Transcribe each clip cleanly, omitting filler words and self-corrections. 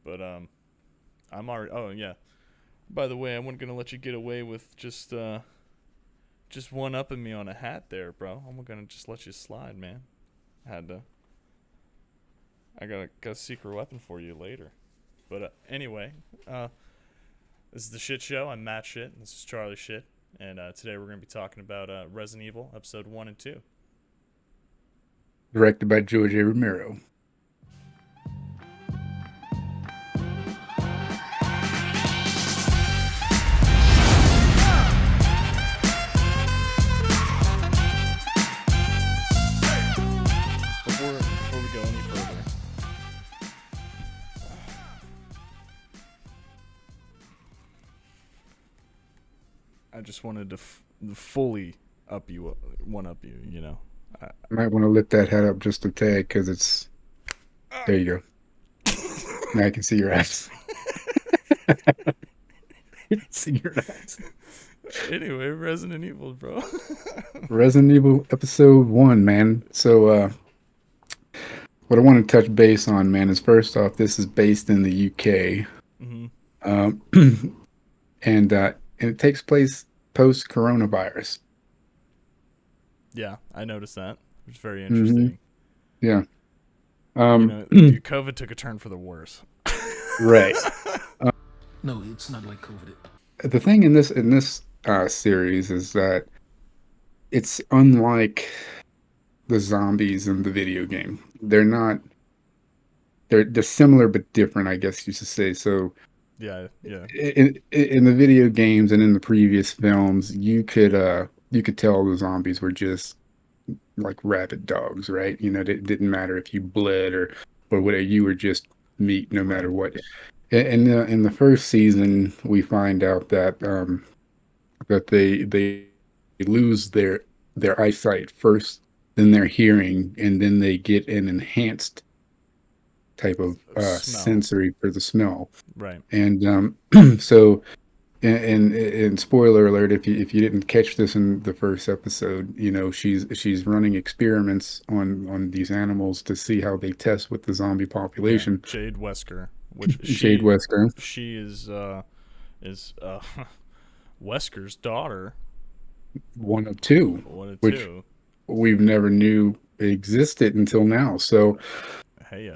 But I'm already. Oh yeah. By the way, I wasn't gonna let you get away with just one upping me on a hat there, bro. I'm gonna just let you slide, man. Had to. I got a secret weapon for you later. But anyway, this is the Shit Show. I'm Matt Shit. And this is Charlie Shit. And today we're going to be talking about Resident Evil Episode 1 and 2. Directed by George A. Romero. Before we go any further, I just wanted to fully up you, one up you, you know. I might want to lift that head up just a tad because it's. There you go. Now I can see your eyes. You can see your eyes. Anyway, Resident Evil, bro. Resident Evil Episode 1, man. So, what I want to touch base on, man, is first off, this is based in the UK. Mm-hmm. And it takes place post coronavirus. Yeah, I noticed that. It was very Mm-hmm. interesting. Yeah. Dude, COVID took a turn for the worse. Right. No, it's not like COVID. The thing in this series is that it's unlike the zombies in the video game. They're not. They're similar but different, I guess you should say. So Yeah. in the video games and in the previous films, you could tell the zombies were just like rabid dogs, right? It didn't matter if you bled or whatever. You were just meat, no matter Right. what. In the first season, we find out that they lose their eyesight first, then their hearing, and then they get an enhanced type of Smell. sensory for the smell. Right. And so, and spoiler alert, if you didn't catch this in the first episode, she's running experiments on these animals to see how they test with the zombie Yeah. population. Jade Wesker, which Jade Wesker, she is Wesker's daughter. one of two, One of which two. we've never knew existed until now. So, Hey,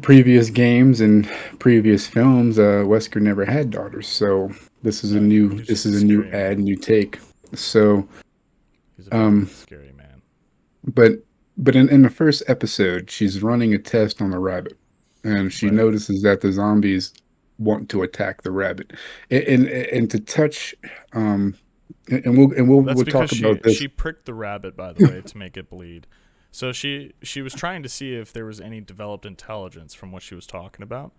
previous games and previous films, Wesker never had daughters. So this is a no, new he's this just a is a new scary ad, man. new take. So, He's a very um, scary man. but in the first episode, she's running a test on the rabbit, and she Right. notices that the zombies want to attack the rabbit, and to touch, and we'll That's because talk about this. she pricked the rabbit, by the way, to make it bleed. So she was trying to see if there was any developed intelligence from what she was talking about.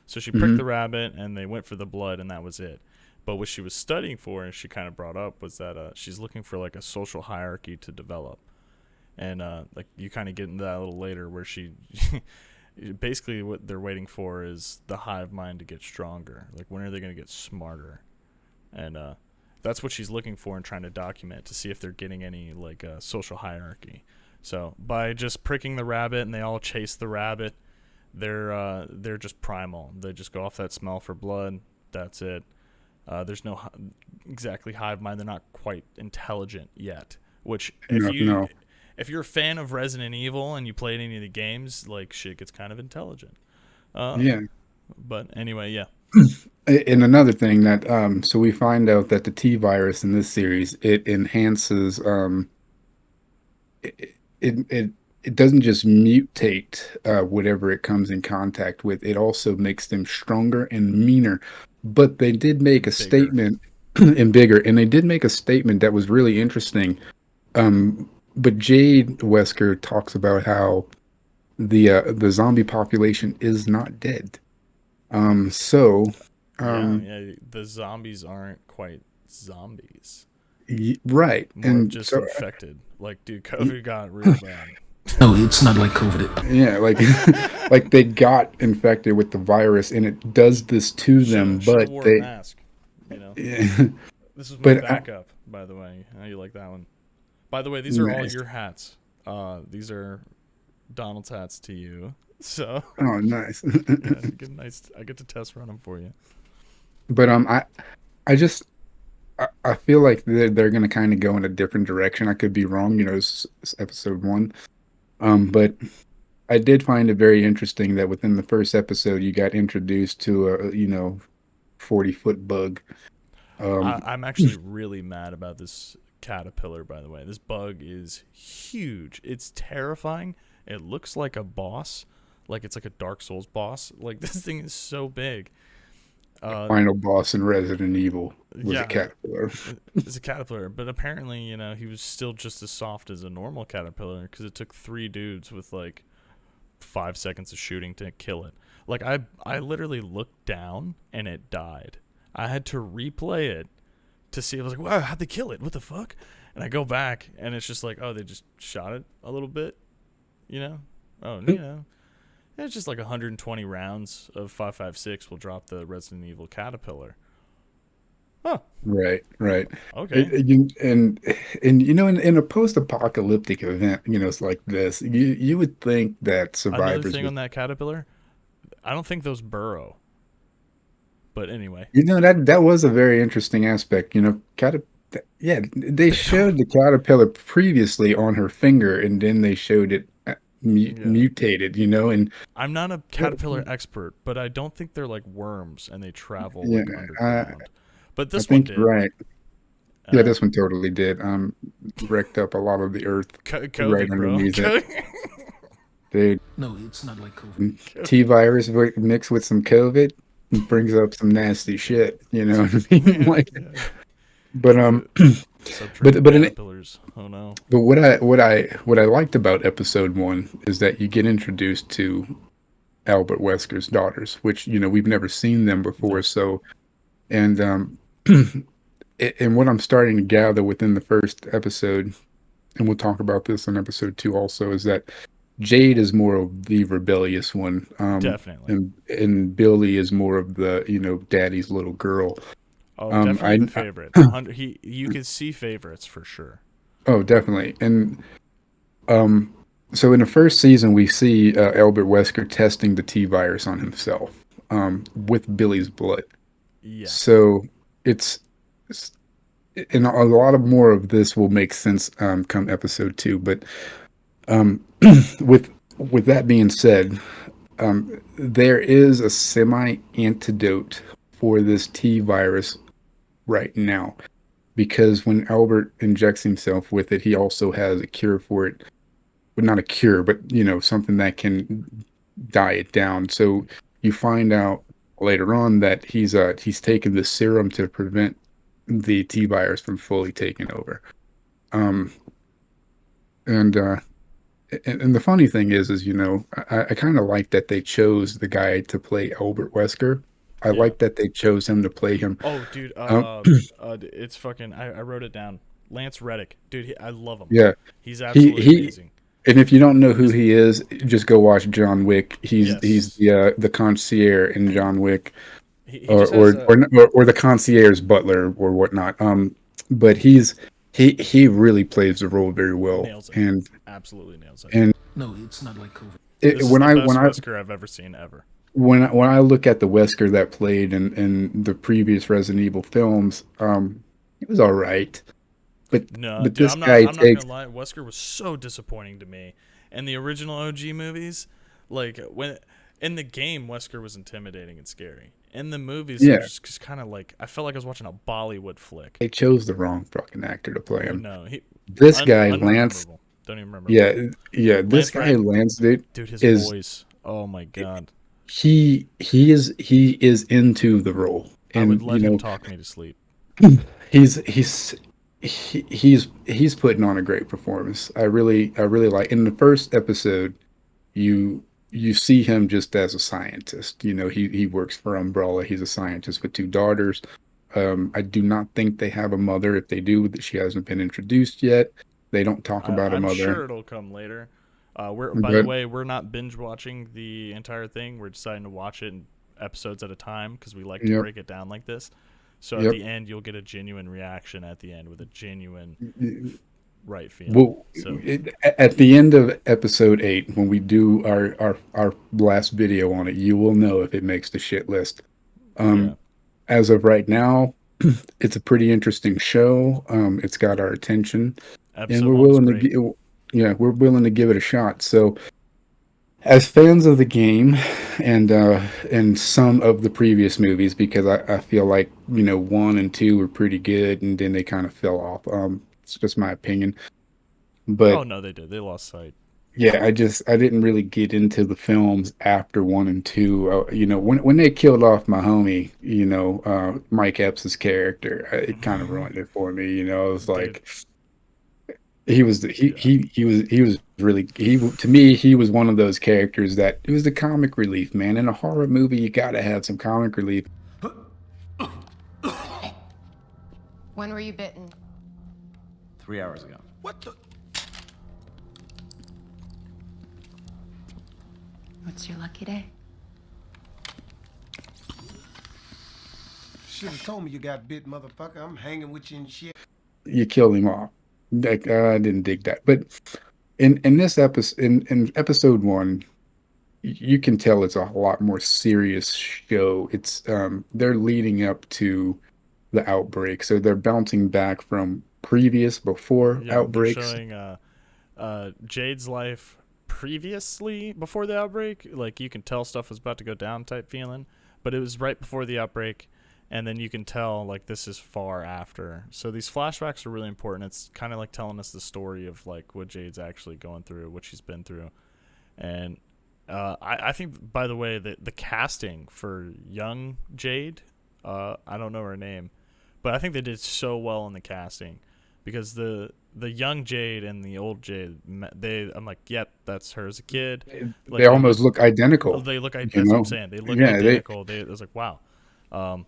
So she pricked Hmm. the rabbit, and they went for the blood, and that was it. But what she was studying for, and she kind of brought up, was that she's looking for like a social hierarchy to develop, and like you kind of get into that a little later, where she basically what they're waiting for is the hive mind to get stronger. Like when are they going to get smarter? And that's what she's looking for and trying to document to see if they're getting any like social hierarchy. So by just pricking the rabbit and they all chase the rabbit, they're just primal. They just go off that smell for blood. That's it. There's no exactly hive mind. They're not quite intelligent yet. Which No, no, if you're a fan of Resident Evil and you played any of the games, like shit gets kind of intelligent. Uh, yeah. but anyway, yeah. And another thing that so we find out that the T virus in this series, it enhances it it it doesn't just mutate whatever it comes in contact with. It also makes them stronger and meaner. But they did make a And bigger. statement and bigger, and they did make a statement that was really interesting. But Jade Wesker talks about how the zombie population is not dead. So Yeah, um, yeah. The zombies aren't quite zombies. right, More of and just so infected. Like, dude, COVID got real bad. No, it's not like COVID. yeah, like like they got infected with the virus, and it does this to them. Should have But wore a they, mask. You know, yeah, this is my but backup. By the way, how you like that one? By the way, these are all nice. your hats. These are Donald's hats to you. So Oh, nice. yeah, you get nice. I get to test run them for you. But I just I feel like they're gonna kind of go in a different direction. I could be wrong. It's episode one. But I did find it very interesting that within the first episode, you got introduced to a 40-foot bug. Um, I'm actually really mad about this caterpillar. By the way, this bug is huge. It's terrifying. It looks like a boss, like it's like a Dark Souls boss. Like this thing is so big. Uh, Final boss in Resident Evil was a yeah, caterpillar. it's a caterpillar, but apparently, he was still just as soft as a normal caterpillar because it took three dudes with like 5 seconds of shooting to kill it. Like I literally looked down and it died. I had to replay it to see. I was like, wow, how'd they kill it? What the fuck? And I go back and it's just like, oh, they just shot it a little bit, you know? Oh, it's just like 120 rounds of 5.56 will drop the Resident Evil caterpillar. Huh. Right, right. Okay. And in a post-apocalyptic event, it's like this. You would think that Another survivors thing would. on that caterpillar, I don't think those burrow. But anyway, That was a very interesting aspect. Yeah, they they don't. showed the caterpillar previously on her finger, and then they showed it Yeah. mutated. And I'm not a caterpillar expert, but I don't think they're like worms and they travel yeah, like I underground. But I this one think you're did. right. Yeah, Uh, this one totally did. Wrecked up a lot of the earth right COVID, bro. underneath it. Dude, No, it's not like COVID. T virus mixed with some COVID brings up some nasty shit. You know what I mean? Yeah, Like, yeah. but Subterranean but in, caterpillars. Oh no. but what I liked about episode one is that you get introduced to Albert Wesker's daughters, which we've never seen them before. Nope. So, and and what I'm starting to gather within the first episode, and we'll talk about this in episode two also, is that Jade is more of the rebellious one, Definitely. and Billy is more of the daddy's little girl. Oh, Um, definitely I, the favorite. 100. You could see favorites for sure. oh, definitely, and um, so in the first season we see Albert Wesker testing the T virus on himself, with Billy's blood. Yeah. So it's, it's and a lot of more of this will make sense come episode two, but um, with that being said, there is a semi antidote for this T virus right now, because when Albert injects himself with it, he also has a cure for it. Well, not a cure, but something that can die it down. So you find out later on that he's taken the serum to prevent the T virus from fully taking over. Um, and and the funny thing is I kind of like that they chose the guy to play Albert Wesker. I Yeah. like that they chose him to play him. Oh, dude. Um, It's fucking. I wrote it down. Lance Reddick, dude. I love him. yeah, He's he absolutely he. amazing. And if you don't know who He's he is, just go watch John Wick. He's yes. the concierge in John Wick, He or just has or a or, or the concierge butler or whatnot. But he really plays the role very well. nails it. And Absolutely nails it. and No, it's not like COVID. This is when the I best Wesker I've ever seen ever. when I look at the Wesker that played in the previous Resident Evil films, it was all right. But No, but dude, this guy I'm not takes gonna lie. Wesker was so disappointing to me. And the original OG movies, like when in the game, Wesker was intimidating and scary. In the movies, he yeah, was just kind of like I felt like I was watching a Bollywood flick. they chose the wrong fucking actor to play him. No, he This guy Lance, unrememberable. Don't even remember his yeah, name. yeah, this Lance guy Reddick, Lance, dude, dude, his is voice. Oh my god, he is into the role, I would and let him talk me to sleep. he's he's he's putting on a great performance. I really like. In the first episode, you you see him just as a scientist. He works for Umbrella. He's a scientist with two daughters. I do not think they have a mother. If they do, that she hasn't been introduced yet. They don't talk about a I'm mother. sure it'll come later. We're by the But way, we're not binge watching the entire thing. We're deciding to watch it in episodes at a time because we like to yep, break it down like this. So at yep. the end, you'll get a genuine reaction at the end with a genuine right feeling. Well, So at the end of episode 8, when we do our last video on it, you will know if it makes the shit list. yeah, As of right now, it's a pretty interesting show. It's got our attention, and episode 1 was great. we're willing to give it a shot. So, as fans of the game, and some of the previous movies, because I feel like 1 and 2 were pretty good, and then they kind of fell off. It's just my opinion, Oh but no, they did. They lost sight. yeah, I didn't really get into the films after 1 and 2. When they killed off my homie, Mike Epps' character, it kind of ruined it for me. I was Dude, like, he was the- yeah. he was really to me he was one of those characters that it was the comic relief, man. In a horror movie, you got to have some comic relief. When were you bitten? 3 hours ago. What the? What's your lucky day? Should have told me you got bit, motherfucker. I'm hanging with you and shit. You killed him off. Like, I didn't dig that, but in this episode, in episode 1, you can tell it's a lot more serious show. It's they're leading up to the outbreak, so they're bouncing back from before Yeah, they're outbreaks. showing Jade's life previously before the outbreak. Like you can tell stuff was about to go down type feeling, but it was right before the outbreak, and then you can tell like this is far after. So these flashbacks are really important. It's kind of like telling us the story of like what Jade's actually going through, what she's been through, and I think by the way that the casting for young Jade, I don't know her name, but I think they did so well in the casting because the young Jade and the old Jade, I'm like, yep, that's her as a kid. They Like almost look identical. they look. You That's what I'm know, saying. They look yeah, identical. It was like, wow. Um,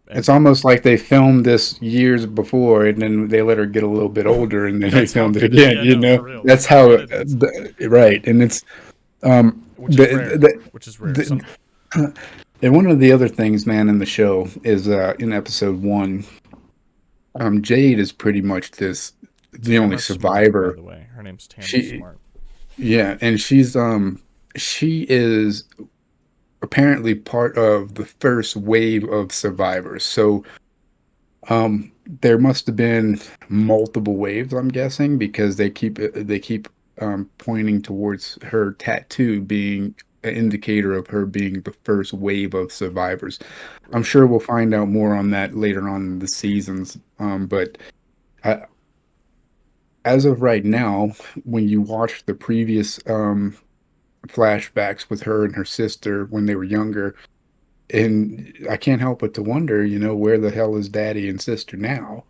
it's and almost like they filmed this years before, and then they let her get a little bit older, and then they that's how filmed it good. again. Yeah, no, for real. That's That's how how, good it is. right, and it's Which is rare. the, Which is rare. the, and one of the other things, man, in the show is in episode 1, Jade is pretty much the only Tamara Smart, by survivor. the way. Her name's Tamara She Smart. Yeah, and she is apparently part of the first wave of survivors. So there must have been multiple waves, I'm guessing, because they keep pointing towards her tattoo being an indicator of her being the first wave of survivors. I'm Right. sure we'll find out more on that later on in the seasons. But I, as of right now, when you watch the previous flashbacks with her and her sister when they were younger, and I can't help but to wonder, where the hell is daddy and sister now?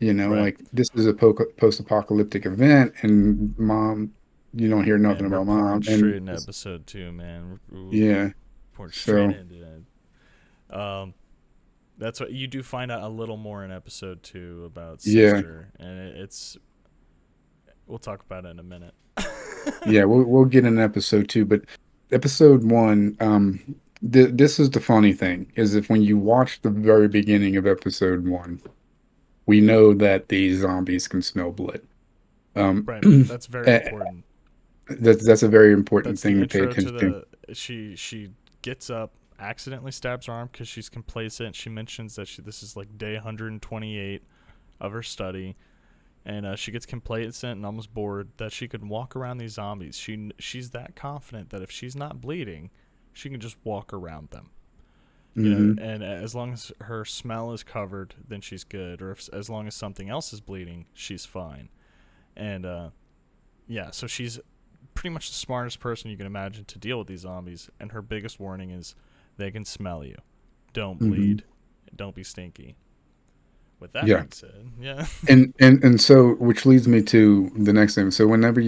Right. Like this is a post-apocalyptic event, and mom, you don't hear nothing Man, we're about pouring mom, straight and into episode 2, man. We're yeah, pouring straight so into it. That's what you do find out a little more in episode 2 about yeah, sister, and it's. We'll talk about it in a minute. yeah, we'll get in episode 2, but episode 1, this is the funny thing is if when you watch the very beginning of episode 1, we know that these zombies can smell blood. Um, Right. That's very eh, important. that's a very important That's the thing to pay intro to attention to. the. She gets up, accidentally stabs her arm because she's complacent. She mentions that this is like day 128 of her study, and she gets complacent and almost bored that she could walk around these zombies. She's that confident that if she's not bleeding, she can just walk around them. Hmm. And as long as her smell is covered, then she's good. Or as long as something else is bleeding, she's fine. And yeah, so she's pretty much the smartest person you can imagine to deal with these zombies. And her biggest warning is they can smell you. Don't Hmm. bleed. Don't be stinky. With that Yeah. being said, yeah. And so, which leads me to the next thing. So whenever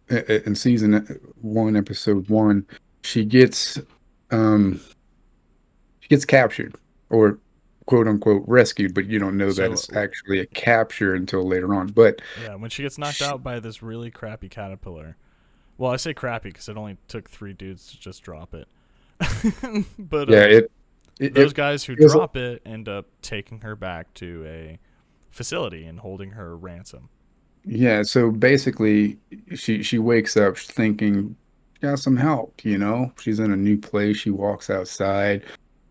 in season 1, episode 1, she gets um she gets captured, or quote unquote rescued, but you don't know that it's So actually a capture until later on. But yeah, when she gets knocked sh out by this really crappy caterpillar. Well, I say crappy because it only took 3 dudes to just drop it. But yeah, it those guys who feels drop it end up taking her back to a facility and holding her ransom. Yeah, so basically, she wakes up thinking, got some help, you know? She's in a new place. She walks outside.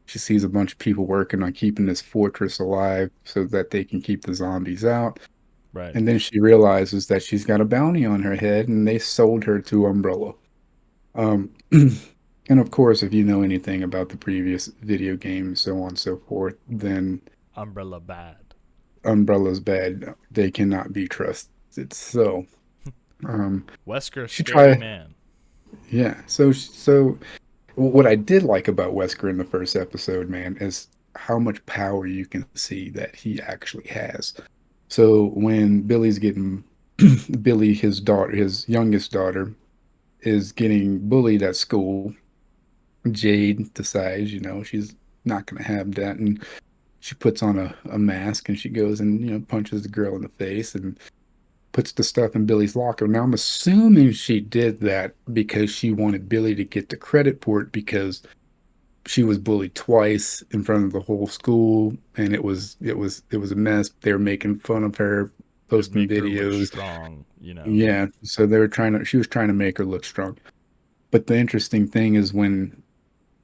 She sees a bunch of people working on keeping this fortress alive so that they can keep the zombies out. Right. And then she realizes that she's got a bounty on her head, and they sold her to Umbrella. Um, and of course, if you know anything about the previous video games, so on and so forth, then Umbrella bad. Umbrella's bad. They cannot be trusted. So, um, Wesker, she scary tried. man. Yeah. So what I did like about Wesker in the first episode, man, is how much power you can see that he actually has. So when Billy's getting Billy, his daughter, his youngest daughter, is getting bullied at school, Jade decides, she's not going to have that, and she puts on a mask and she goes and punches the girl in the face and puts the stuff in Billy's locker. Now I'm assuming she did that because she wanted Billy to get the credit for it because she was bullied twice in front of the whole school, and it was a mess. They were making fun of her, To posting make her look videos. strong, you know. Yeah, so she was trying to make her look strong. But the interesting thing is when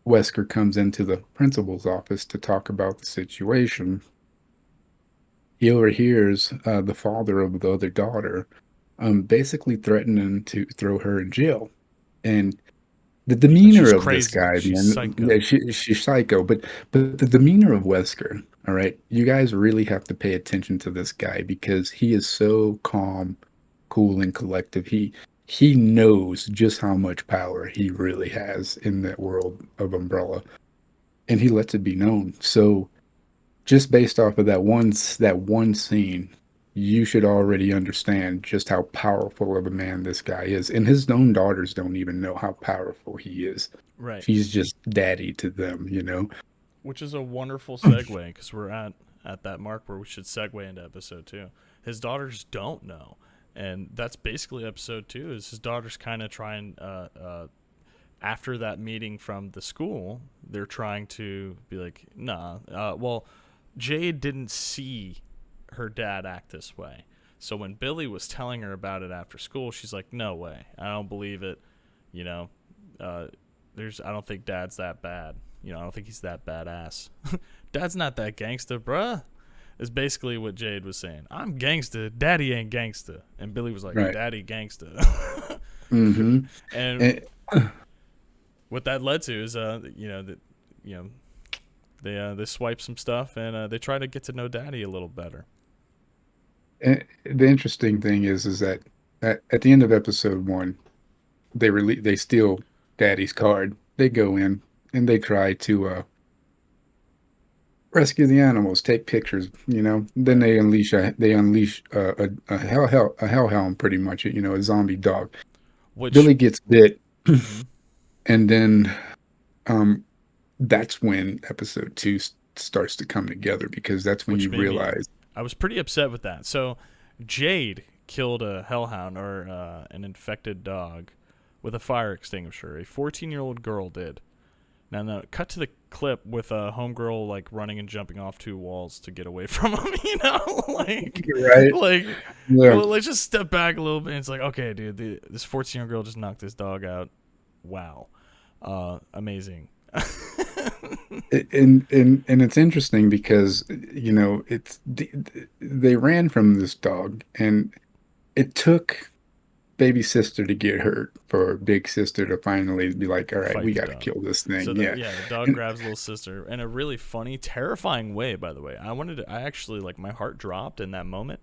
Wesker comes into the principal's office to talk about the situation, he overhears the father of the other daughter basically threatening to throw her in jail. And the And she's demeanor of this crazy. guy, She's man, psycho. she's psycho, but the demeanor of Wesker, all right, you guys really have to pay attention to this guy because he is so calm, cool, and collective. He knows just how much power he really has in that world of Umbrella, and he lets it be known. So just based off of that one scene, you should already understand just how powerful of a man this guy is. And his own daughters don't even know how powerful he is. Right. He's just daddy to them. Which is a wonderful segue because we're at that mark where we should segue into episode 2. His daughters don't know, and that's basically episode 2. Is his daughters kind of trying after that meeting from the school, they're trying to be like, nah. Well, Jade didn't see her dad act this way, so when Billy was telling her about it after school, she's like, no way, I don't believe it. You know, I don't think Dad's that bad. I don't think he's that badass. Dad's not that gangsta, bruh. Is basically what Jade was saying. I'm gangsta. Daddy ain't gangsta. And Billy was like, Right. Daddy gangsta. Mm-hmm. And And, what that led to is, they swipe some stuff and they try to get to know Daddy a little better. and the interesting thing is that at the end of episode 1, they steal Daddy's card. They go in and they try to rescue the animals, take pictures. Then they unleash a hellhound, pretty much, a zombie dog. Which, Billy gets bit, mhm. and then um that's when episode 2 starts to come together because that's when which you made me, realize. I was pretty upset with that. So Jade killed a hellhound or an infected dog with a fire extinguisher. A 14-year-old girl did. Now, cut to the clip with a homegirl like running and jumping off 2 walls to get away from him. Like, Right. like, Yeah. well, let's just step back a little bit. It's like, okay, dude, this 14-year-old girl just knocked this dog out. Wow, amazing. And it's interesting because they ran from this dog, and it took baby sister to get hurt for big sister to finally be like, all right, Fight we the got to dog. kill this thing. So Yeah. the dog And- grabs little sister in a really funny, terrifying way. By the way, I actually like my heart dropped in that moment.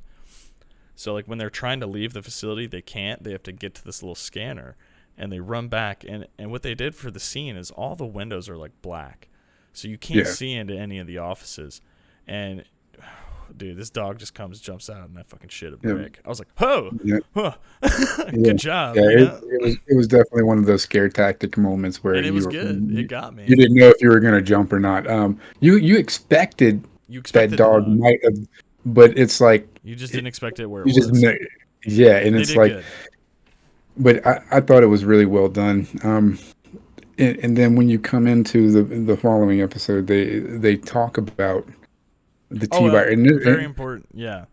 So like when they're trying to leave the facility, they can't. They have to get to this little scanner, and they run back. And what they did for the scene is all the windows are like black, so you can't Yeah. see into any of the offices. And dude, this dog just jumps out, and I fucking shit a Yeah. brick. I was like, "Oh, Yeah. huh. Yeah. Good job." Yeah, You it, know? it was definitely one of those scare tactic moments where And it was you good. you, It got me. you didn't know if you were going to jump or not. You expected You that expected the dog dog. might have, but it's like You just didn't expect it where it you just was. know, yeah, and They it's did like, good. but I thought it was really well done. And then when you come into the following episode, they talk about the Oh, T-virus, very important. Yeah.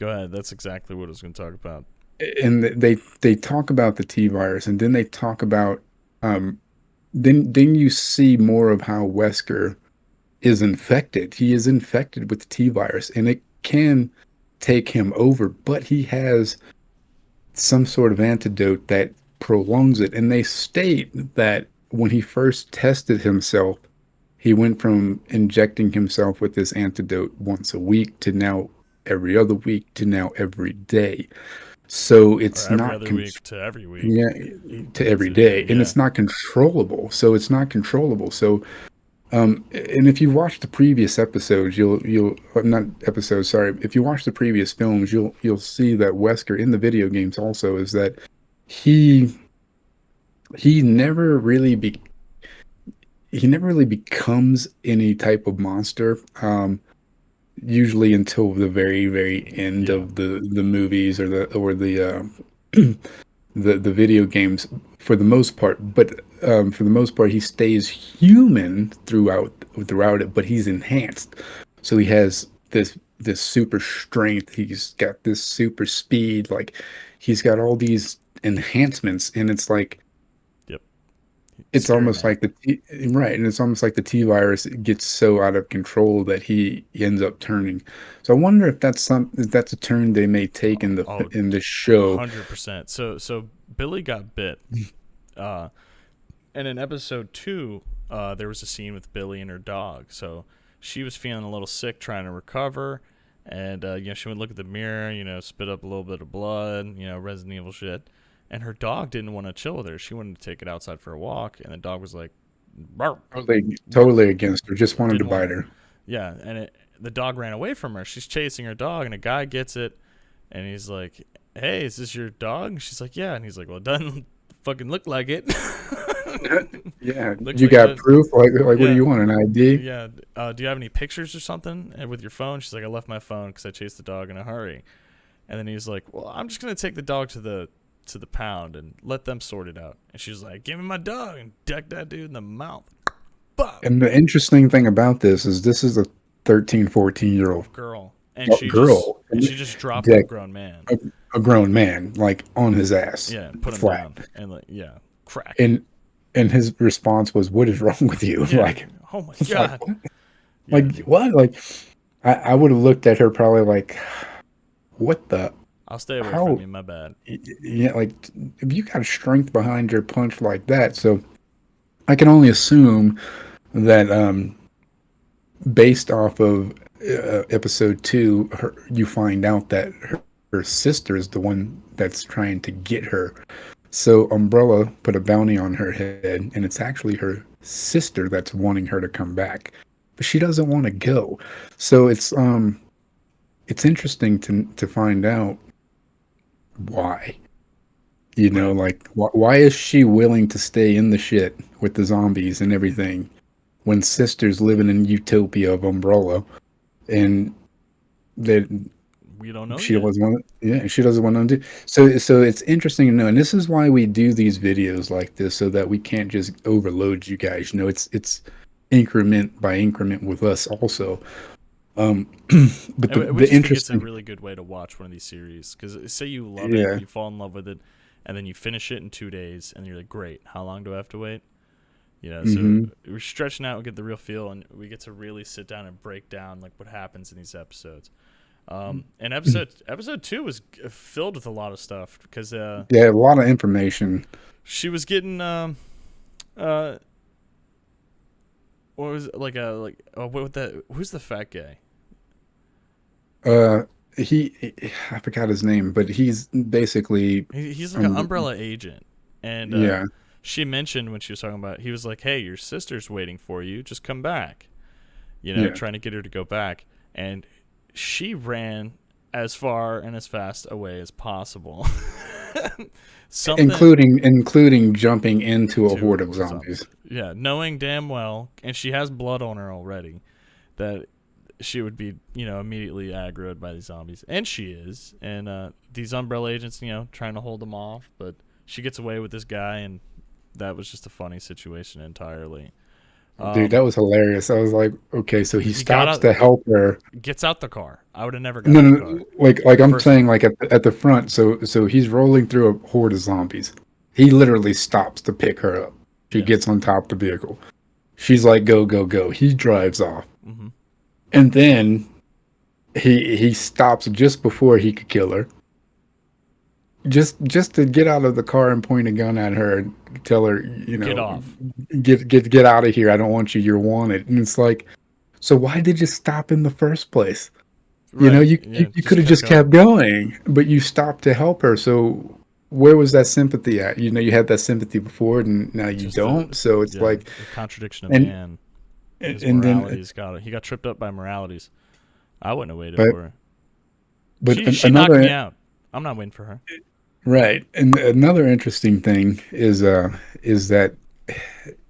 Go ahead. That's exactly what I was going to talk about. And they talk about the T virus, and then they talk about then you see more of how Wesker is infected. He is infected with the T virus, and it can take him over, but he has some sort of antidote that prolongs it. And they state that when he first tested himself, he went from injecting himself with this antidote once a week to now every other week to now every day. So Or it's every not other week to every week. yeah, to every day, and Yeah. it's not controllable. So it's not controllable. So and if you watch the previous episodes, you'll not episodes, sorry. If you watch the previous films, you'll see that Wesker in the video games also is that he he never really be he never really becomes any type of monster. Usually until the very end Yeah. of the movies or the the video games for the most part. But for the most part, he stays human throughout it, but he's enhanced. So he has this super strength. He's got this super speed. Like he's got all these enhancements, and it's like Yep. it's Scary almost man. like right, and it's almost like the T virus gets so out of control that he ends up turning. So I wonder if that's a turn they may take in Oh, the show. 100%. So Billy got bit. Uh, and in episode 2, there was a scene with Billy and her dog. So she was feeling a little sick, trying to recover, and she would look at the mirror, spit up a little bit of blood, Resident Evil shit. And her dog didn't want to chill with her. She wanted to take it outside for a walk, and the dog was like, "Bark, bark." Totally against her. Just wanted to Didn't want bite to. her. Yeah, and the dog ran away from her. She's chasing her dog, and a guy gets it, and he's like, "Hey, is this your dog?" And she's like, "Yeah." And he's like, "Well, it doesn't fucking look like it." Yeah, Looks you like got proof? Like what do yeah, you want? An ID? yeah. Do you have any pictures or something with your phone? She's like, "I left my phone because I chased the dog in a hurry." And then he's like, "Well, I'm just gonna take the dog to the pound and let them sort it out." And she's like, "Give me my dog," and deck that dude in the mouth. Bop. And the interesting thing about this is a 13, 14-year-old Girl, and girl, she just dropped a that grown man. a grown man, like on his ass, Yeah, put him flat. down and like crack. And his response was, "What is wrong with you?" Yeah. Like, Oh my it's god. Yeah. like what? Like, I would have looked at her probably like, what the I'll stay away how? from you. My bad. Yeah, like if you got strength behind your punch like that, so I can only assume that based off of episode 2, you find out that her sister is the one that's trying to get her. So Umbrella put a bounty on her head, and it's actually her sister that's wanting her to come back, but she doesn't want to go. So it's interesting to find out why. Right. Like why is she willing to stay in the shit with the zombies and everything when sister's living in utopia of Umbrella and that We don't know she yet. doesn't want yeah, she doesn't want to do. So it's interesting to know, and this is why we do these videos like this so that we can't just overload you guys. It's increment by increment with us also. Um but And we the just think it's a interesting really good way to watch one of these series because say you love it, yeah. you fall in love with it, and then you finish it in 2 days, and you're like, great. How long do I have to wait? So Hmm. we're stretching out, we get the real feel, and we get to really sit down and break down like what happens in these episodes. And episode 2 was filled with a lot of stuff because Yeah, a lot of information. she was getting what was it, what that who's the fat guy? Uh, I forgot his name, but he's basically, He's like an um, umbrella agent, and yeah, she mentioned when she was talking about, he was like, "Hey, your sister's waiting for you. Just come back." yeah, Trying to get her to go back, and she ran as far and as fast away as possible. Something including jumping into a to horde of avoid zombies. zombies. Yeah, knowing damn well, and she has blood on her already, that she would be, immediately aggroed by these zombies, and she is. And these umbrella agents, trying to hold them off, but she gets away with this guy, and that was just a funny situation entirely. Dude, that was hilarious. I was like, okay, so he He got stops out, to help her. gets out the car. I would have never got No, out no, the car. no, like I'm First saying, off, like at the front. So he's rolling through a horde of zombies. He literally stops to pick her up. She yes. gets on top of the vehicle. She's like, go, go, go. He drives off, Mm-hmm. and then he stops just before he could kill her. Just to get out of the car and point a gun at her and tell her, Get off. get out of here. I don't want you. You're wanted. And it's like, so why did you stop in the first place? Right. You Yeah. you could have just kept going, but you stopped to help her. So where was that sympathy at? You had that sympathy before, and now you Just don't. So it's like, the contradiction of and man. His and then, moralities he got tripped up by moralities. I wouldn't have waited but for her. but She knocked me another out. I'm not waiting for her. right, and another interesting thing is that,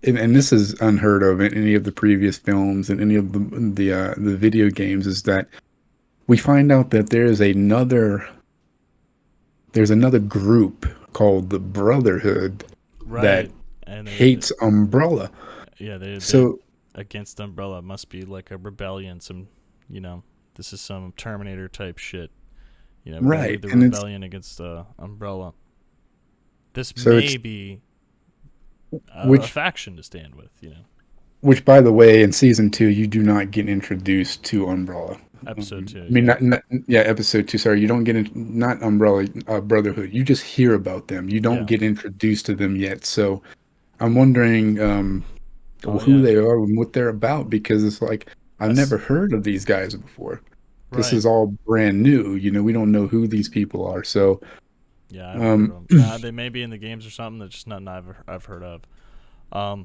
and this is unheard of in any of the previous films and any of the video games, is that we find out that there's another group called the Brotherhood that Right. And hates Umbrella. they're So against Umbrella. Must be like a rebellion. This is some Terminator type shit. We're gonna right, lead the and rebellion against Umbrella. This so may it's be a which faction to stand with. which by the way, in season 2, you do not get introduced to Umbrella. Episode 2. I mean, not yeah, episode 2. Sorry, you don't get not Umbrella Brotherhood. You just hear about them. You don't Yeah. get introduced to them yet. So I'm wondering Oh, who yeah. they are and what they're about, because it's like I've That's- never heard of these guys before. This Right. is all brand new. We don't know who these people are. So Yeah, I haven't heard of them. They may be in the games or something. That's just nothing I've heard of.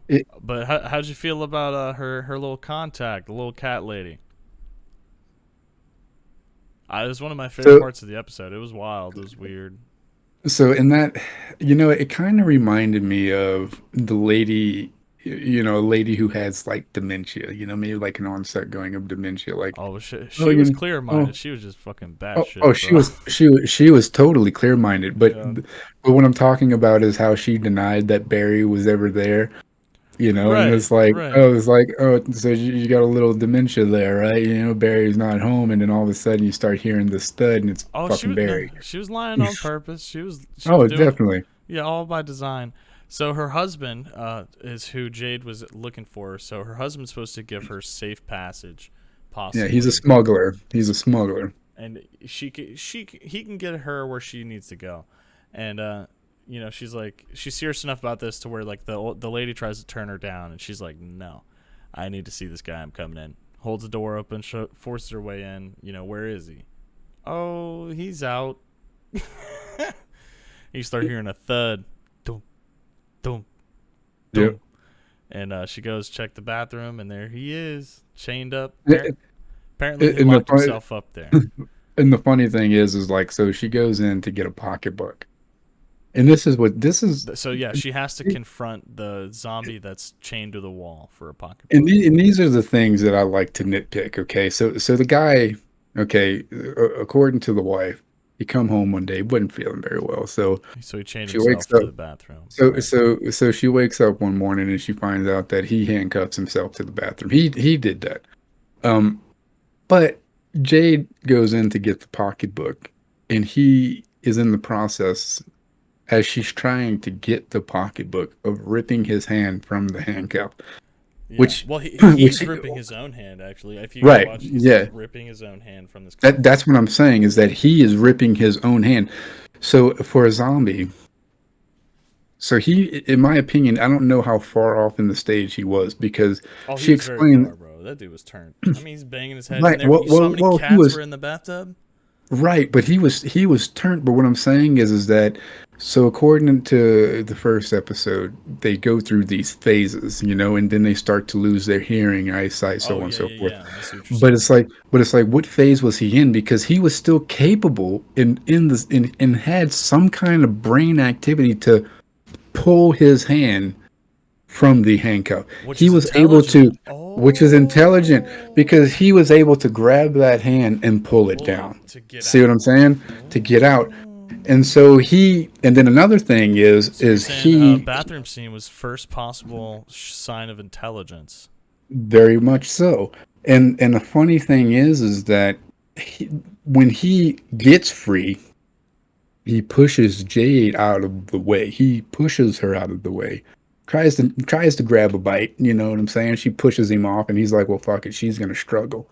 it, But how'd you feel about her little contact, the little cat lady? It was one of my favorite so parts of the episode. It was wild. It was weird. so in that, it kind of reminded me of the lady, a lady who has like dementia. Maybe like an onset going of dementia. Like, Oh, oh, she was clear minded. oh, She was just fucking oh, batshit, bro. she was totally clear-minded, but Yeah. but what I'm talking about is how she denied that Barry was ever there, and Right, it's like, right. so you got a little dementia there, right? Barry's not home, and then all of a sudden you start hearing this thud, and it's Oh, fucking no, Barry. she was lying on purpose. She was Oh, doing definitely. yeah, all by design. So her husband is who Jade was looking for. So her husband's supposed to give her safe passage, Yeah, he's a possibly, smuggler. He's a smuggler. and he can get her where she needs to go, and she's like she's serious enough about this to where like the lady tries to turn her down, and she's like, no, I need to see this guy. I'm coming in. Holds the door open, forces her way in. Where is he? Oh, he's out. You start hearing a thud, dum, dum, dum, Yep. and she goes check the bathroom, and there he is, chained up. And Apparently, he and locked himself up there. the funny thing is like, so she goes in to get a pocketbook, and this is. So yeah, she has to confront the zombie that's chained to the wall for a pocketbook. And these are the things that I like to nitpick. Okay, so the guy, okay, according to the wife, he come home one day, wasn't feeling very well, so So he chained she himself wakes to up. the bathroom. So Right. so she wakes up one morning and she finds out that he handcuffs himself to the bathroom. He did that. But Jade goes in to get the pocketbook, and he is in the process, as she's trying to get the pocketbook, of ripping his hand from the handcuff. Yeah. Which, Well, he's which, ripping his own hand. Actually, if you right, watch, he's yeah, ripping his own hand from this. that's what I'm saying, is that he is ripping his own hand. So for a zombie, so he, in my opinion, I don't know how far off in the stage he was, because Oh, he she was very explained, far, bro. That dude was turned. I mean, he's banging his head. right, And you saw how many well, cats were in the bathtub? right, but he was turned. But what I'm saying is that, so according to the first episode, they go through these phases, and then they start to lose their hearing, eyesight, so Oh on and yeah, so yeah, forth. yeah. I see what you're But saying. it's like, what phase was he in? Because he was still capable and had some kind of brain activity to pull his hand from the handcuff. Which He is was able to, intelligent. which is intelligent, because Oh. he was able to grab that hand and pull it Pull it down. to get See what I'm out. saying? To get out. Oh. And so and then another thing So you're is saying he, bathroom scene was first possible sign of intelligence. Very much so. And the funny thing is that he, when he gets free, he pushes Jade out of the way. He pushes her out of the way. Tries to grab a bite, you know what I'm saying? She pushes him off and he's like, "Well, fuck it, she's going to struggle."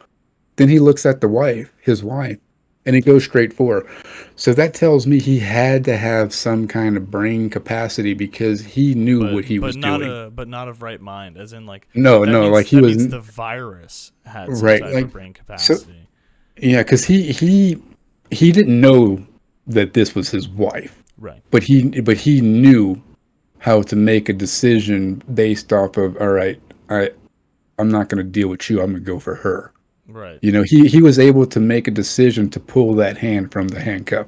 Then he looks at the wife, his wife, and he goes straight for her. So that tells me he had to have some kind of brain capacity because he knew what he was doing. But not of right mind, as in like No, no, like he that was means the virus had some right, type like of brain so. capacity. Yeah, because he didn't know that this was his wife, Right. but he knew how to make a decision based off of, all right, I'm not going to deal with you. I'm going to go for her. Right. You know, he was able to make a decision to pull that hand from the handcuff,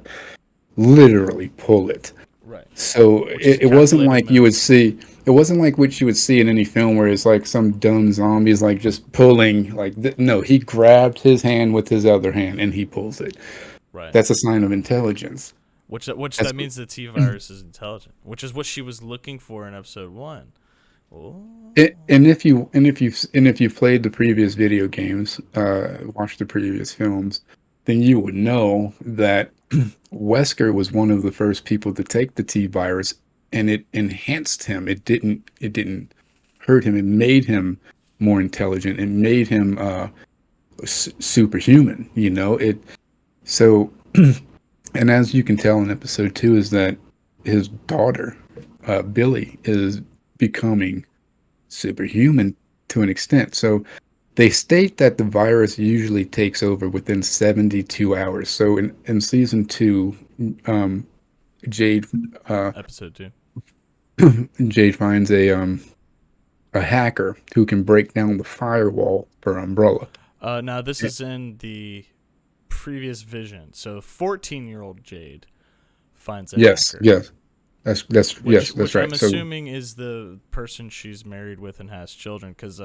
literally pull it. Right. So Which is a it wasn't calculated like you would move. see. It wasn't like what you would see in any film where it's like some dumb zombies like just pulling no, he grabbed his hand with his other hand and he pulls it. Right. That's a sign of intelligence. Which That's that means the T virus is intelligent, which is what she was looking for in episode 1. Oh. and if you've played the previous video games, watched the previous films, then you would know that Wesker was one of the first people to take the T virus, and it enhanced him. It didn't hurt him. It made him more intelligent. It made him superhuman. You know it. So, and as you can tell in episode 2, is that his daughter, Billy, is becoming superhuman to an extent. So they state that the virus usually takes over within 72 hours. So in season 2, um, Jade uh, Episode 2. Jade finds a hacker who can break down the firewall for Umbrella. Now this is in the previous vision. So 14-year-old Jade finds a Yes, hacker, yes, that's which I'm right. So assuming is the person she's married with and has children. Because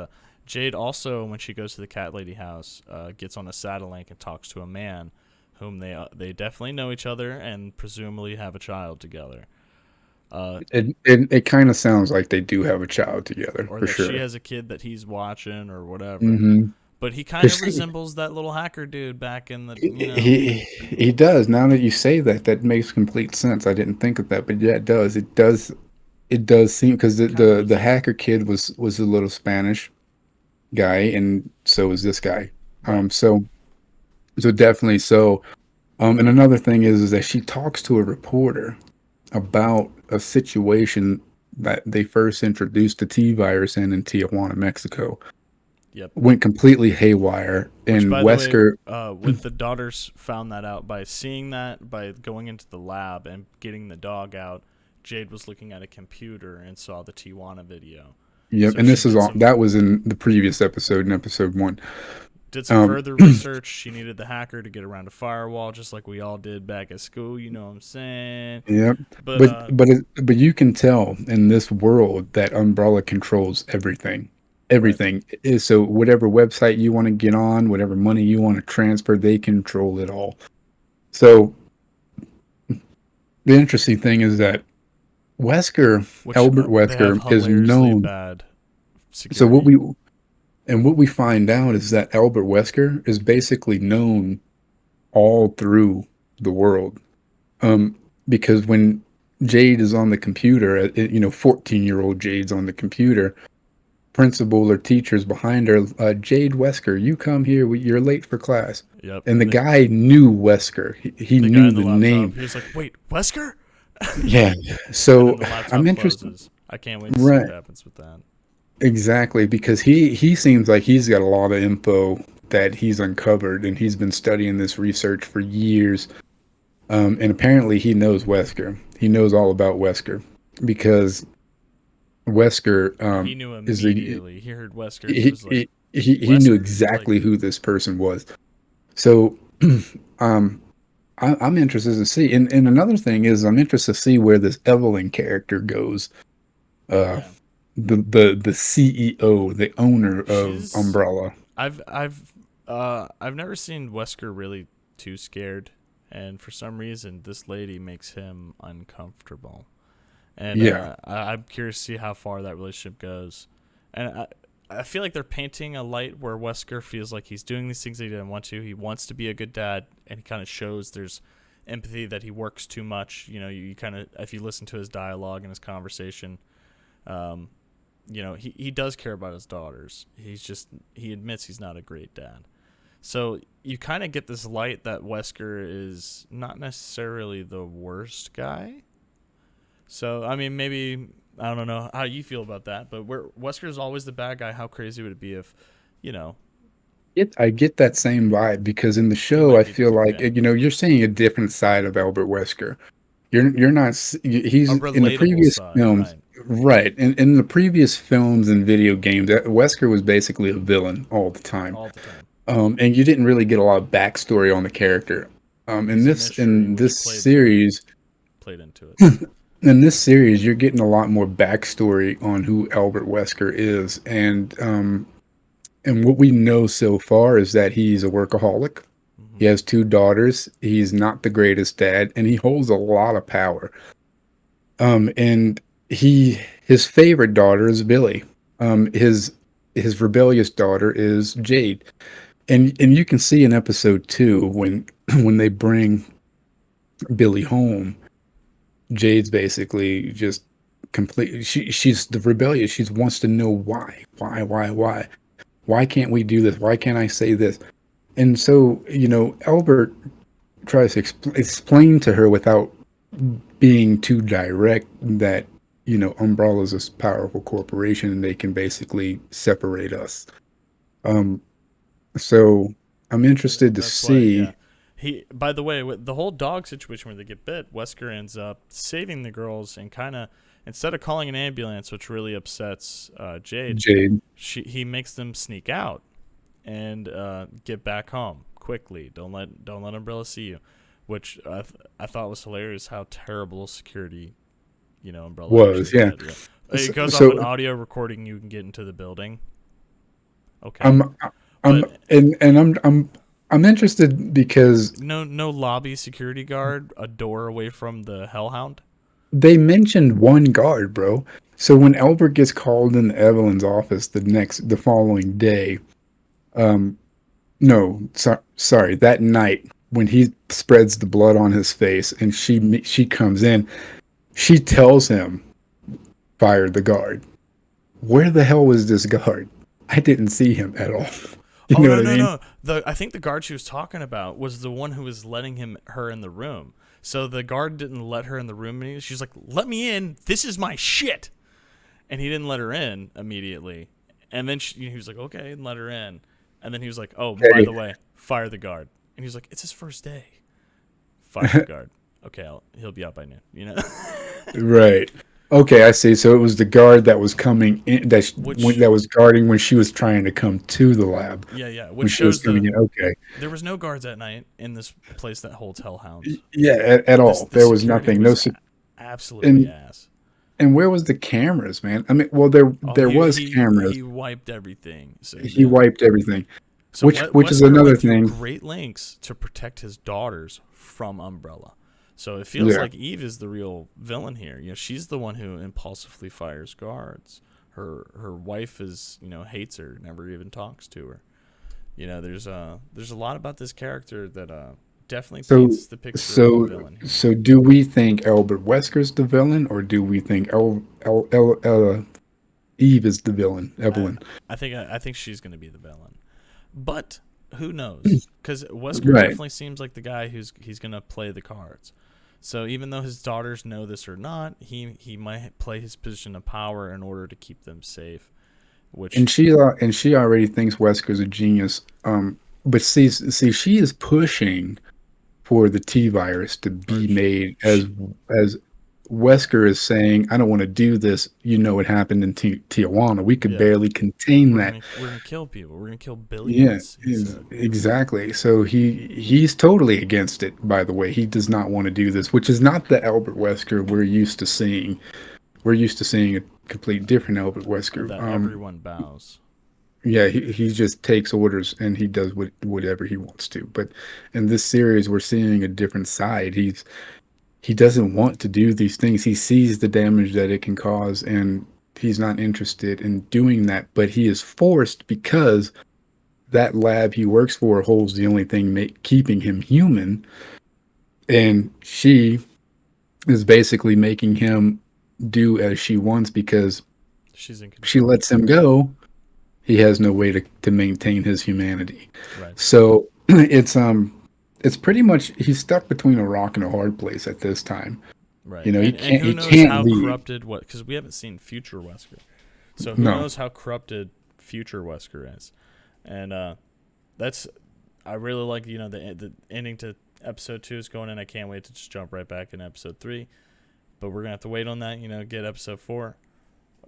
Jade also, when she goes to the cat lady house, gets on a satellite and talks to a man, whom they definitely know each other and presumably have a child together. it kind of sounds like they do have a child together Or for that she sure. has a kid that he's watching or whatever. Mm-hmm. But he kind Because of resembles that little hacker dude back in the, he does. Now that you say that, that makes complete sense. I didn't think of that, but yeah, it does. It does seem because the, kind of the the resemble. hacker kid was a little Spanish guy, and so is this guy. Right. So definitely so. And another thing is that she talks to a reporter about a situation that they first introduced the T virus in Tijuana, Mexico. Yep. Went completely haywire, Which, and by the way, Wesker. with the daughters found that out by seeing that, by going into the lab and getting the dog out. Jade was looking at a computer and saw the Tijuana video. Yep, So and she this is all that was in the previous episode, in episode 1. did some Um, further research. She needed the hacker to get around a firewall, just like we all did back at school. You know what I'm saying? yep, But but you can tell in this world that Umbrella controls everything. right, Everything is so whatever website you want to get on, whatever money you want to transfer, they control it all. So the interesting thing is that Wesker, which Albert they have Wesker, is hilariously known. bad So security. what we find out is that Albert Wesker is basically known all through the world. Um, because when Jade is on the computer, 14-year-old Jade's on the computer, principal or teachers behind her, Jade Wesker, you come here, you're late for class. Yep, And the and guy knew Wesker. He the guy knew in the the laptop, name. he was like, "Wait, Wesker?" Yeah. And then So the I'm laptop interested. closes. I can't wait to see what Right. happens with that. Exactly. Because he seems like he's got a lot of info that he's uncovered, and he's been studying this research for years. And apparently he knows Wesker. He knows all about Wesker because Wesker He knew is immediately. He heard Wesker and he he, was like, he he knew "Wesker?" Like, exactly who this person was. So um, I'm interested to see. And another thing is I'm interested to see where this Evelyn character goes. Uh, yeah, the CEO, the owner of she's. Umbrella. I've never seen Wesker really too scared, and for some reason, this lady makes him uncomfortable. And Yeah. I'm curious to see how far that relationship goes. And I feel like they're painting a light where Wesker feels like he's doing these things that he didn't want to. He wants to be a good dad, and he kind of shows there's empathy that he works too much. You know, you kind of, if you listen to his dialogue and his conversation, you know, he does care about his daughters. He admits he's not a great dad. So you kind of get this light that Wesker is not necessarily the worst guy. So, I mean, maybe, I don't know how you feel about that, but Wesker is always the bad guy. How crazy would it be if, you know, I get that same vibe because in the he show, might I be, feel like yeah, you're seeing a different side of Albert Wesker. You're not a he's in the relatable previous side, films, right? right? In the previous films and video games, Wesker was basically a villain all the time. All the time. And you didn't really get a lot of backstory on the character. He's a mystery, In which this series, played into it. in this series, you're getting a lot more backstory on who Albert Wesker is, and what we know so far is that he's a workaholic. He has two daughters. He's not the greatest dad, and he holds a lot of power. And his favorite daughter is Billy. His rebellious daughter is Jade. And you can see in episode 2 when when they bring Billy home, Jade's basically just completely she's the rebellious. She wants to know why. Why can't we do this? Why can't I say this? And so, Albert tries to explain to her without being too direct that, Umbrella's a powerful corporation and they can basically separate us. Um, so I'm interested to That's why, yeah. see. By the way, with the whole dog situation where they get bit, Wesker ends up saving the girls and kind of, instead of calling an ambulance, which really upsets Jade, Jade. he makes them sneak out and get back home quickly. Don't let Umbrella see you, which I thought was hilarious. How terrible security, Umbrella Was, actually yeah. had. Yeah. It goes So off an audio recording. You can get into the building. Okay, I'm I'm but I'm interested because no lobby security guard a door away from the Hellhound. they mentioned one guard, bro. So when Albert gets called in Evelyn's office the following day, no, sorry, that night when he spreads the blood on his face and she comes in, she tells him, "Fire the guard." Where the hell was this guard? I didn't see him at all. You Oh know no what I no mean? no! I think the guard she was talking about was the one who was letting her in the room. So the guard didn't let her in the room. And she's like, "Let me in. This is my shit," and he didn't let her in immediately. And then he was like, "Okay," and let her in. And then he was like, "Oh, by Hey. the way, fire the guard." And he was like, "It's his first day. Fire the guard." Okay, he'll be out by noon. Right. Okay, I see. So it was the guard that was coming in Which that was guarding when she was trying to come to the lab. yeah, When which she was shows coming in. Okay. there was no guards at night in this place that holds hellhounds. Yeah, at all. The There was security nothing. was absolutely And ass. and where was the cameras, man? I mean, well, Oh, there was cameras. he wiped everything. So He yeah. wiped everything. So Which is Wesker another went through thing. great lengths to protect his daughters from Umbrella. So it feels Yeah. like Eve is the real villain here. She's the one who impulsively fires guards. Her wife is, hates her, never even talks to her. There's a lot about this character that definitely So paints the picture of a villain here. so do we think Albert Wesker's the villain, or do we think Eve is the villain? Evelyn. I think she's going to be the villain. But who knows? Because Wesker Right. definitely seems like the guy he's going to play the cards. So even though his daughters know this or not, he might play his position of power in order to keep them safe. Which And she already thinks Wesker's a genius. But see, she is pushing for the T virus to be made as Wesker is saying, "I don't want to do this. You know what happened in Tijuana. We could Yeah. barely contain that." we're gonna kill people. We're gonna kill Yeah, billions. He said. exactly. So he's totally against it. By the way, he does not want to do this, which is not the Albert Wesker we're used to seeing. We're used to seeing a complete different Albert Wesker. That everyone bows. Yeah, he just takes orders and he does whatever he wants to. But in this series, we're seeing a different side. He doesn't want to do these things. He sees the damage that it can cause, and he's not interested in doing that, but he is forced because that lab he works for holds the only thing keeping him human, and she is basically making him do as she wants because She's in she control. lets him go. He has no way to maintain his humanity. Right. So it's pretty much he's stuck between a rock and a hard place at this time. Right. You know, And who he knows can't how leave. corrupted what, because we haven't seen future Wesker. So who No. knows how corrupted future Wesker is. And that's, I really like, the ending to episode 2 is going in. I can't wait to just jump right back in episode 3. But we're going to have to wait on that, get episode 4.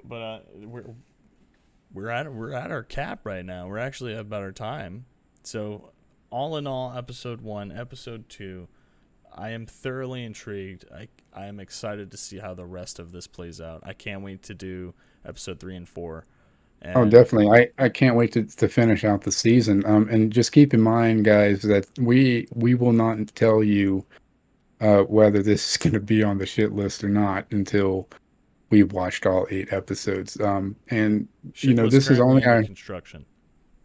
But we're at our cap right now. We're actually about our time. So all in all, episode 1, episode 2, I am thoroughly intrigued. I am excited to see how the rest of this plays out. I can't wait to do episode 3 and 4. Oh, And definitely. I can't wait to finish out the season. And just keep in mind, guys, that we will not tell you whether this is going to be on the shit list or not until we've watched all 8 episodes. And shit list this is currently only under our construction.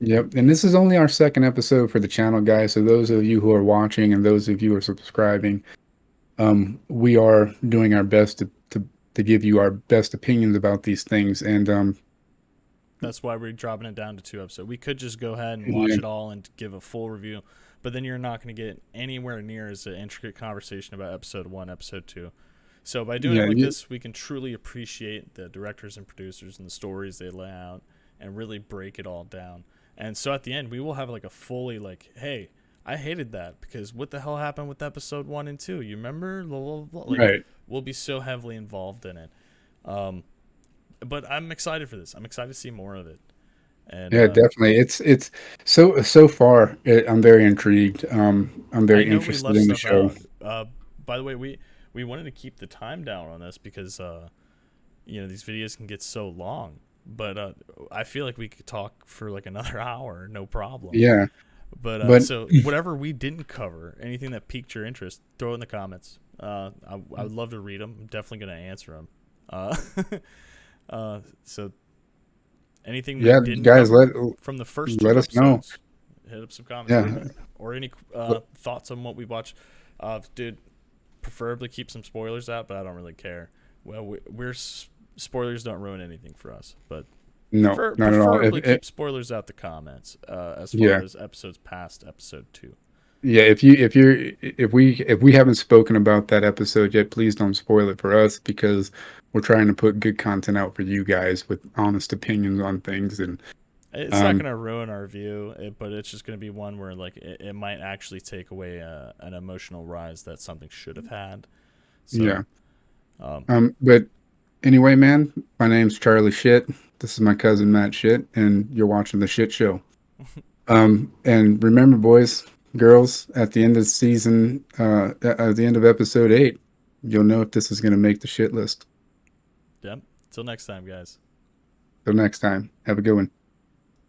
yep, and this is only our second episode for the channel, guys. So those of you who are watching and those of you who are subscribing, we are doing our best to give you our best opinions about these things. And That's why we're dropping it down to 2 episodes. We could just go ahead and watch yeah, it all and give a full review, but then you're not going to get anywhere near as an intricate conversation about episode 1, episode 2. So by doing yeah, it like this, we can truly appreciate the directors and producers and the stories they lay out and really break it all down. And so at the end, we will have like a fully like, hey, I hated that because what the hell happened with episode 1 and 2? You remember? Blah, blah, blah. Like, right. we'll be so heavily involved in it. But I'm excited for this. I'm excited to see more of it. And Yeah, definitely. It's so far. I'm very intrigued. I'm I very know we interested left in the stuff show. out. By the way, we wanted to keep the time down on this because these videos can get so long. But I feel like we could talk for like another hour, no problem. Yeah, But but so whatever we didn't cover, anything that piqued your interest, throw it in the comments. I would love to read them. I'm definitely gonna answer them. So anything we yeah, didn't guys, cover from the first 2 let us know. episodes, hit up some comments Yeah, or any but- thoughts on what we watched. Dude, preferably keep some spoilers out, but I don't really care. Well, spoilers don't ruin anything for us, but no, not at all. preferably keep spoilers out the comments as far Yeah, as episodes past episode 2. yeah. If we haven't spoken about that episode yet, please don't spoil it for us because we're trying to put good content out for you guys with honest opinions on things. And It's not going to ruin our view, but it's just going to be one where like it might actually take away an emotional rise that something should have had. So, yeah. um, But anyway, man, my name's Charlie Shit. This is my cousin Matt Shit, and you're watching the Shit Show. And remember, boys, girls, at the end of season, at the end of episode 8, you'll know if this is going to make the shit list. yep. Till next time, guys. Till next time, have a good one.